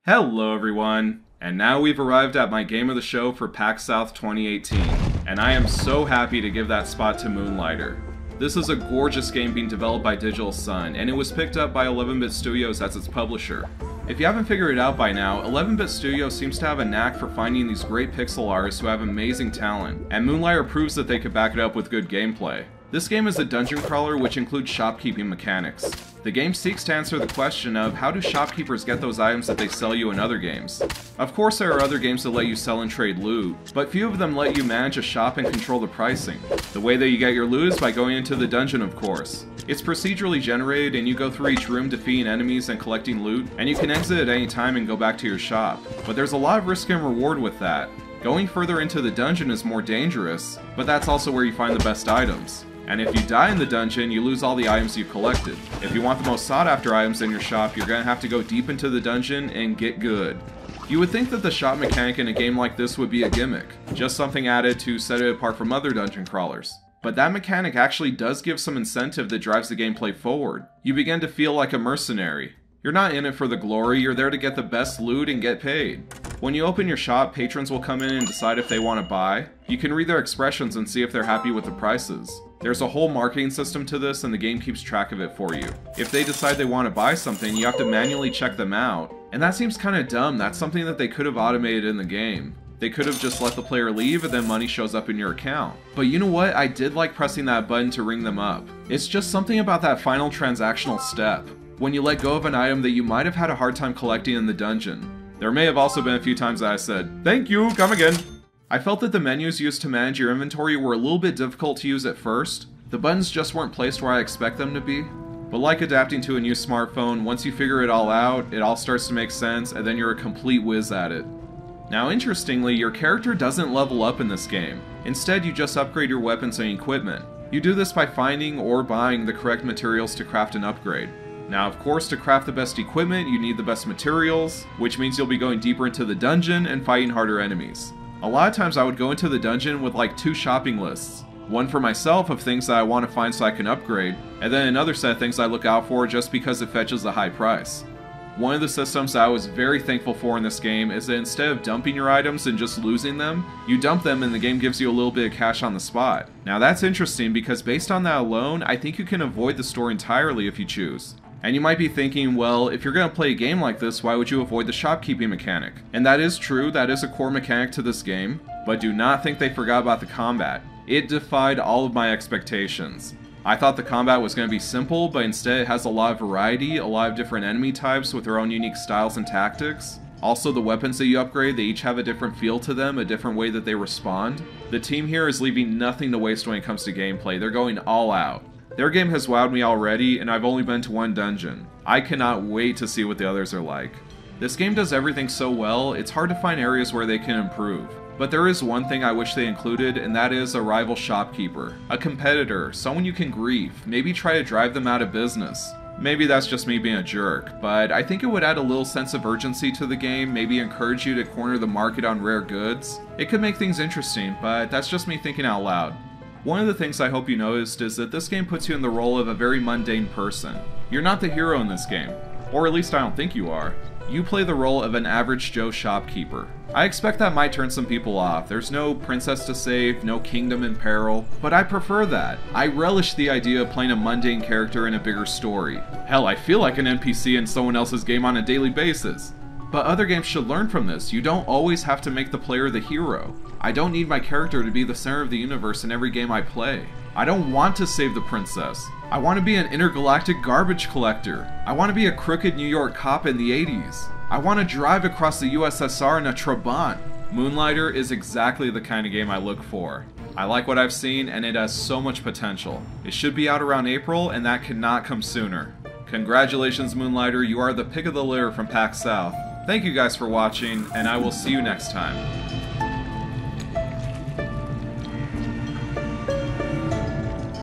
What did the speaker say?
Hello everyone, and now we've arrived at my game of the show for PAX South 2018, and I am so happy to give that spot to Moonlighter. This is a gorgeous game being developed by Digital Sun, and it was picked up by 11-Bit Studios as its publisher. If you haven't figured it out by now, 11-Bit Studios seems to have a knack for finding these great pixel artists who have amazing talent, and Moonlighter proves that they could back it up with good gameplay. This game is a dungeon crawler which includes shopkeeping mechanics. The game seeks to answer the question of how do shopkeepers get those items that they sell you in other games. Of course there are other games that let you sell and trade loot, but few of them let you manage a shop and control the pricing. The way that you get your loot is by going into the dungeon, of course. It's procedurally generated and you go through each room defeating enemies and collecting loot, and you can exit at any time and go back to your shop. But there's a lot of risk and reward with that. Going further into the dungeon is more dangerous, but that's also where you find the best items. And if you die in the dungeon, you lose all the items you've collected. If you want the most sought after items in your shop, you're gonna have to go deep into the dungeon and get good. You would think that the shop mechanic in a game like this would be a gimmick, just something added to set it apart from other dungeon crawlers. But that mechanic actually does give some incentive that drives the gameplay forward. You begin to feel like a mercenary. You're not in it for the glory, you're there to get the best loot and get paid. When you open your shop, patrons will come in and decide if they want to buy. You can read their expressions and see if they're happy with the prices. There's a whole marketing system to this and the game keeps track of it for you. If they decide they want to buy something, you have to manually check them out. And that seems kinda dumb. That's something that they could have automated in the game. They could have just let the player leave and then money shows up in your account. But you know what? I did like pressing that button to ring them up. It's just something about that final transactional step, when you let go of an item that you might have had a hard time collecting in the dungeon. There may have also been a few times that I said, "Thank you, come again." I felt that the menus used to manage your inventory were a little bit difficult to use at first. The buttons just weren't placed where I expect them to be. But like adapting to a new smartphone, once you figure it all out, it all starts to make sense and then you're a complete whiz at it. Now interestingly, your character doesn't level up in this game. Instead, you just upgrade your weapons and equipment. You do this by finding or buying the correct materials to craft an upgrade. Now of course, to craft the best equipment, you need the best materials, which means you'll be going deeper into the dungeon and fighting harder enemies. A lot of times I would go into the dungeon with like 2 shopping lists. One for myself of things that I want to find so I can upgrade, and then another set of things I look out for just because it fetches a high price. One of the systems that I was very thankful for in this game is that instead of dumping your items and just losing them, you dump them and the game gives you a little bit of cash on the spot. Now that's interesting because based on that alone, I think you can avoid the store entirely if you choose. And you might be thinking, well, if you're going to play a game like this, why would you avoid the shopkeeping mechanic? And that is true, that is a core mechanic to this game, but do not think they forgot about the combat. It defied all of my expectations. I thought the combat was going to be simple, but instead it has a lot of variety, a lot of different enemy types with their own unique styles and tactics. Also, the weapons that you upgrade, they each have a different feel to them, a different way that they respond. The team here is leaving nothing to waste when it comes to gameplay. They're going all out. Their game has wowed me already, and I've only been to one dungeon. I cannot wait to see what the others are like. This game does everything so well, it's hard to find areas where they can improve. But there is one thing I wish they included, and that is a rival shopkeeper. A competitor, someone you can grief, maybe try to drive them out of business. Maybe that's just me being a jerk, but I think it would add a little sense of urgency to the game, maybe encourage you to corner the market on rare goods. It could make things interesting, but that's just me thinking out loud. One of the things I hope you noticed is that this game puts you in the role of a very mundane person. You're not the hero in this game, or at least I don't think you are. You play the role of an average Joe shopkeeper. I expect that might turn some people off. There's no princess to save, no kingdom in peril, but I prefer that. I relish the idea of playing a mundane character in a bigger story. Hell, I feel like an NPC in someone else's game on a daily basis. But other games should learn from this. You don't always have to make the player the hero. I don't need my character to be the center of the universe in every game I play. I don't want to save the princess. I want to be an intergalactic garbage collector. I want to be a crooked New York cop in the 80s. I want to drive across the USSR in a Trabant. Moonlighter is exactly the kind of game I look for. I like what I've seen and it has so much potential. It should be out around April and that cannot come sooner. Congratulations Moonlighter, you are the pick of the litter from PAX South. Thank you guys for watching and I will see you next time.